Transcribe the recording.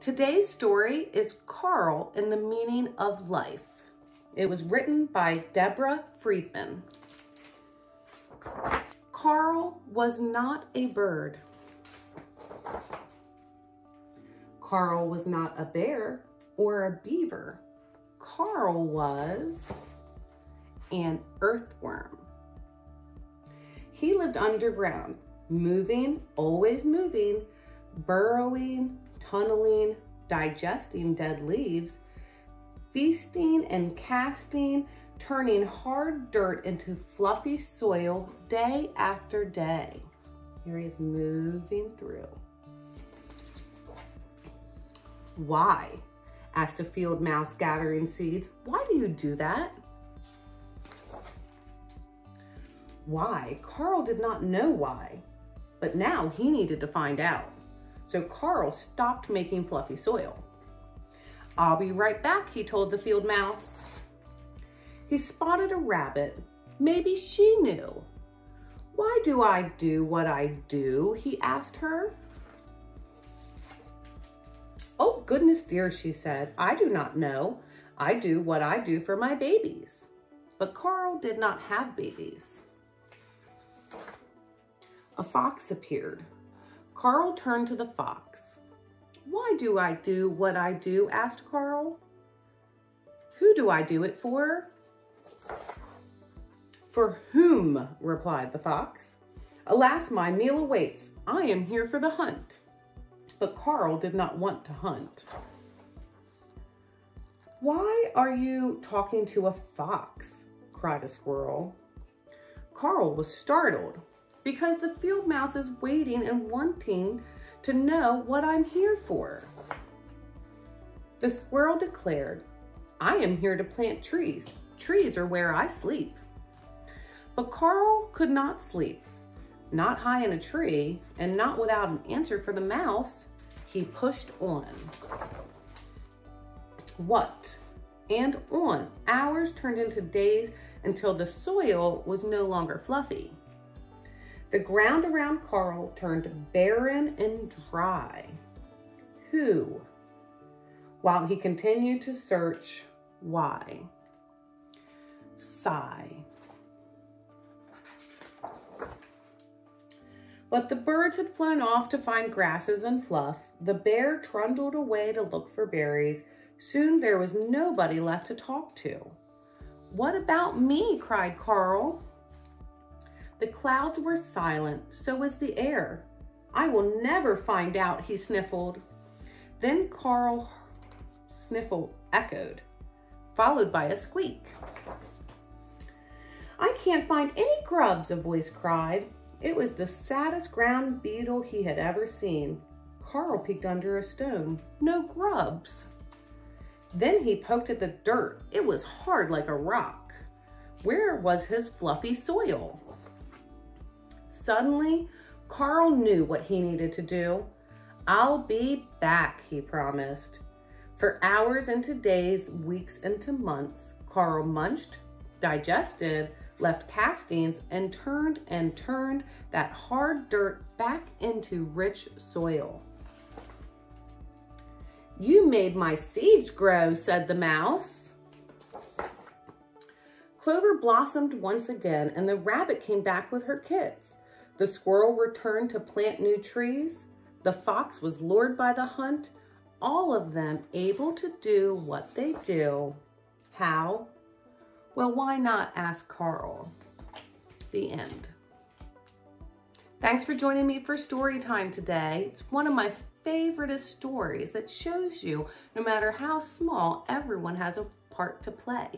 Today's story is Carl and the Meaning of Life. It was written by Deborah Freedman. Carl was not a bird. Carl was not a bear or a beaver. Carl was an earthworm. He lived underground, moving, always moving, burrowing, tunneling, digesting dead leaves, feasting and casting, turning hard dirt into fluffy soil day after day. Here he is moving through. Why? Asked a field mouse gathering seeds. Why do you do that? Why? Carl did not know why, but now he needed to find out. So Carl stopped making fluffy soil. I'll be right back, he told the field mouse. He spotted a rabbit. Maybe she knew. Why do I do what I do? He asked her. Oh, goodness dear, she said. I do not know. I do what I do for my babies. But Carl did not have babies. A fox appeared. Carl turned to the fox. Why do I do what I do? Asked Carl. Who do I do it for? For whom? Replied the fox. Alas, my meal awaits. I am here for the hunt. But Carl did not want to hunt. Why are you talking to a fox? Cried a squirrel. Carl was startled because the field mouse is waiting and wanting to know what I'm here for. The squirrel declared, I am here to plant trees. Trees are where I sleep. But Carl could not sleep, not high in a tree and not without an answer for the mouse. He pushed on. What? And on. Hours turned into days until the soil was no longer fluffy. The ground around Carl turned barren and dry. Who? While he continued to search, why? Sigh. But the birds had flown off to find grasses and fluff. The bear trundled away to look for berries. Soon there was nobody left to talk to. What about me? Cried Carl. The clouds were silent, so was the air. I will never find out, he sniffled. Then Carl sniffle echoed, followed by a squeak. I can't find any grubs, a voice cried. It was the saddest ground beetle he had ever seen. Carl peeked under a stone. No grubs. Then he poked at the dirt. It was hard like a rock. Where was his fluffy soil? Suddenly, Carl knew what he needed to do. I'll be back, he promised. For hours into days, weeks into months, Carl munched, digested, left castings, and turned that hard dirt back into rich soil. You made my seeds grow, said the mouse. Clover blossomed once again, and the rabbit came back with her kids. The squirrel returned to plant new trees. The fox was lured by the hunt, all of them able to do what they do. How? Well, why not? Asked Carl. The end. Thanks for joining me for story time today. It's one of my favorite stories that shows you, no matter how small, everyone has a part to play.